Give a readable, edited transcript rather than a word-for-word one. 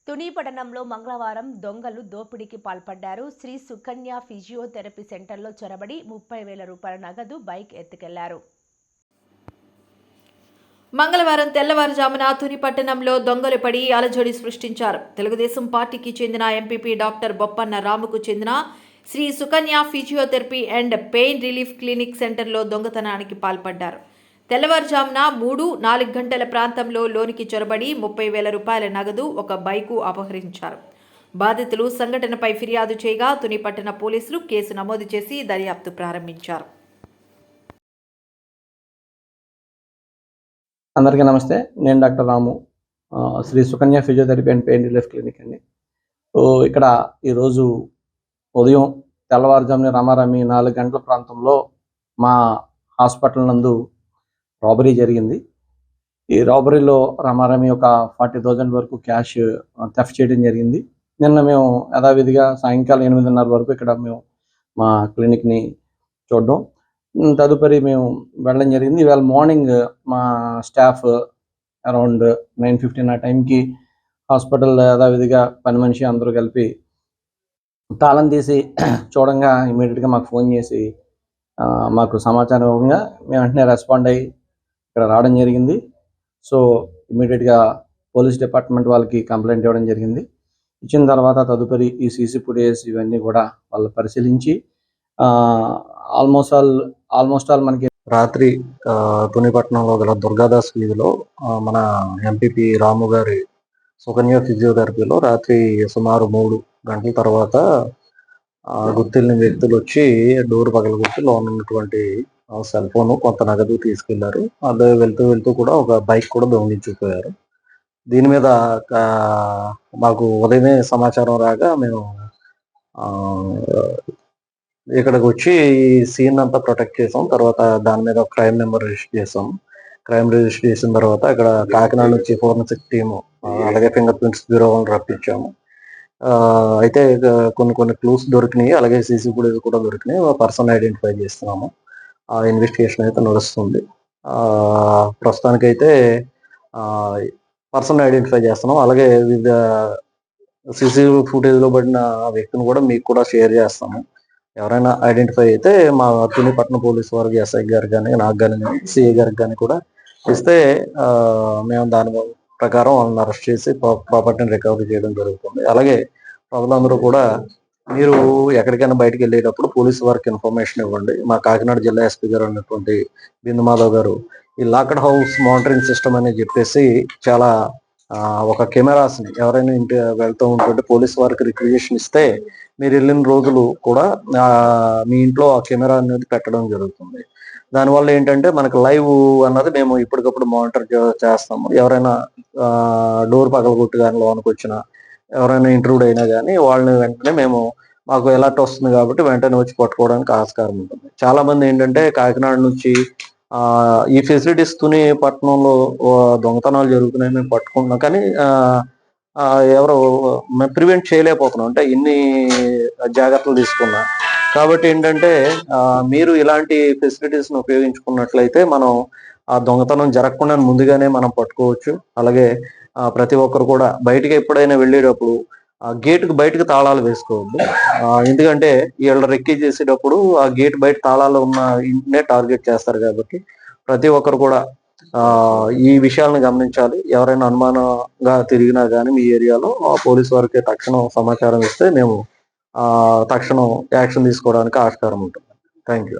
తుని పట్టణంలో మంగళవారం దొంగలు దోపిడీకి పాల్పడ్డారు. శ్రీ సుకన్య ఫిజియోథెరపీ సెంటర్లో చొరబడి 30,000 రూపాయల నగదు, బైక్ ఎత్తుకెళ్లారు. మంగళవారం తెల్లవారుజామున తుని పట్టణంలో దొంగలు పడి అలజడి సృష్టించారు. తెలుగుదేశం పార్టీకి చెందిన ఎంపీపీ డాక్టర్ బొప్పన్న రాముకు చెందిన Shri Sukanya physiotherapy and pain relief clinic సెంటర్లో దొంగతనానికి పాల్పడ్డారు. తెల్లవారుజామున 3-4 గంటల ప్రాంతంలో లోనికి చొరబడి 30,000 రూపాయల నగదు, ఒక బైకు అపహరించారు. బాధితులు సంఘటనపై ఫిర్యాదు చేయగా తుని పట్టణ పోలీసులు కేసు నమోదు చేసి దర్యాప్తు ప్రారంభించారు. అందరికీ నమస్తే. నేను doctor Ramu, Shri Sukanya physiotherapy and pain relief clinic అండి. ఇక్కడ ఈరోజు ఉదయం తెల్లవారుజామున రామారామి 4 గంటల ప్రాంతంలో మా హాస్పిటల్ నందు రాబరీ జరిగింది. ఈ రాబరీలో రామారామి ఒక 40,000 వరకు క్యాష్ థెఫ్ట్ చేయడం జరిగింది. నిన్న మేము యథావిధిగా సాయంకాలం 8:30 వరకు ఇక్కడ మేము మా క్లినిక్ని చూడడం, తదుపరి మేము వెళ్ళడం జరిగింది. ఇవాళ మార్నింగ్ మా స్టాఫ్ అరౌండ్ 9:15 ఆ టైంకి హాస్పిటల్ యథావిధిగా పని మనిషి అందరూ కలిపి తాళం తీసి చూడంగా ఇమీడియట్గా మాకు ఫోన్ చేసి మాకు సమాచారం ఇవ్వగా మేము వెంటనే రెస్పాండ్ అయ్యి ఇక్కడ రావడం జరిగింది. సో ఇమీడియట్గా పోలీస్ డిపార్ట్మెంట్ వాళ్ళకి కంప్లైంట్ ఇవ్వడం జరిగింది. ఇచ్చిన తర్వాత తదుపరి ఈ సీసీ ఫుటేజ్ ఇవన్నీ కూడా వాళ్ళు పరిశీలించి ఆల్మోస్ట్ ఆల్ మనకి రాత్రి తునిపట్నంలో గల దుర్గాదాస్ వీధిలో మన ఎంపీపీ రాము గారి సుకన్య ఫిజియోథెరపీలో రాత్రి సుమారు 3 గంటల తర్వాత గుర్తిల్ని వ్యక్తులు వచ్చి డోర్ పగలగొట్టి లోన ఉన్నటువంటి సెల్ ఫోన్, కొంత నగదు తీసుకెళ్లారు. అదే వెళ్తూ కూడా ఒక బైక్ కూడా దొంగిలించిపోయారు. దీని మీద మాకు ఉదయమే సమాచారం రాగా మేము ఇక్కడికి వచ్చి ఈ సీన్ అంతా ప్రొటెక్ట్ చేసాం. తర్వాత దాని మీద క్రైమ్ నెంబర్ రిజిస్టర్ చేసాం. క్రైమ్ రిజిస్టర్ చేసిన తర్వాత ఇక్కడ కాకినాడ నుంచి ఫోరెన్సిక్ టీము, అలాగే ఫింగర్ ప్రింట్స్ బ్యూరో వాళ్ళని రప్పించాము. అయితే కొన్ని క్లూస్ దొరికినాయి, అలాగే సీసీ ఫుటేజ్ కూడా దొరికినాయి. పర్సన్ ఐడెంటిఫై చేస్తున్నాము. ఆ ఇన్వెస్టిగేషన్ అయితే నడుస్తుంది. ప్రస్తుతానికైతే పర్సన్ ఐడెంటిఫై చేస్తున్నాం. అలాగే వివిధ సీసీ ఫుటేజ్లో పడిన వ్యక్తిని కూడా మీకు కూడా షేర్ చేస్తాము. ఎవరైనా ఐడెంటిఫై అయితే మా తుని పట్టణ పోలీసు వారికి, ఎస్ఐ గారు కానీ, నాకు కానీ, సిఐ గారికి కానీ కూడా ఇస్తే మేము దాని ప్రకారం వాళ్ళని అరెస్ట్ చేసి ప్రాపర్టీని రికవరీ చేయడం జరుగుతుంది. అలాగే ప్రజలందరూ కూడా మీరు ఎక్కడికైనా బయటకు వెళ్ళేటప్పుడు పోలీసు వారికి ఇన్ఫర్మేషన్ ఇవ్వండి. మా కాకినాడ జిల్లా ఎస్పీ గారు అన్నటువంటి బిందు మాధవ్ గారు ఈ లాక్డ్ హౌస్ మానిటరింగ్ సిస్టమ్ అని చెప్పేసి చాలా ఒక కెమెరాస్ని ఎవరైనా ఇంటి వెళ్తూ ఉంటుంటే పోలీసు వారికి రిక్వెజిషన్ ఇస్తే మీరు వెళ్ళిన రోజులు కూడా మీ ఇంట్లో ఆ కెమెరా అనేది పెట్టడం జరుగుతుంది. దానివల్ల ఏంటంటే మనకు లైవ్ అన్నది మేము ఇప్పటికప్పుడు మానిటర్ చేస్తాము. ఎవరైనా డోర్ పగలగొట్టు కానీ లోనికి వచ్చినా, ఎవరైనా ఇంట్రూడ్ అయినా కానీ వాళ్ళని వెంటనే మాకు అలర్ట్ వస్తుంది కాబట్టి వెంటనే వచ్చి పట్టుకోవడానికి ఆస్కారం ఉంటుంది. చాలా మంది ఏంటంటే కాకినాడ నుంచి ఈ ఫెసిలిటీస్ తుని పట్టణంలో దొంగతనాలు జరుగుతున్నాయి, మేము పట్టుకుంటున్నాం, కానీ ఎవరు మేము ప్రివెంట్ చేయలేకపోతున్నాం, అంటే ఇన్ని జాగ్రత్తలు తీసుకున్నా. కాబట్టి ఏంటంటే మీరు ఇలాంటి ఫెసిలిటీస్ని ఉపయోగించుకున్నట్లయితే మనం ఆ దొంగతనం జరగకుండా ముందుగానే మనం పట్టుకోవచ్చు. అలాగే ప్రతి ఒక్కరు కూడా బయటికి ఎప్పుడైనా వెళ్ళేటప్పుడు ఆ గేటుకు బయటకు తాళాలు వేసుకోవద్దు. ఎందుకంటే వీళ్ళు రెక్కీ చేసేటప్పుడు ఆ గేట్ బయట తాళాలు ఉన్న ఇంటినే టార్గెట్ చేస్తారు. కాబట్టి ప్రతి ఒక్కరు కూడా ఈ విషయాలను గమనించాలి. ఎవరైనా అనుమానంగా తిరిగినా కానీ మీ ఏరియాలో పోలీసు వారికి తక్షణం సమాచారం ఇస్తే మేము తక్షణం యాక్షన్ తీసుకోవడానికి ఆస్కారం ఉంటుంది. Thank you.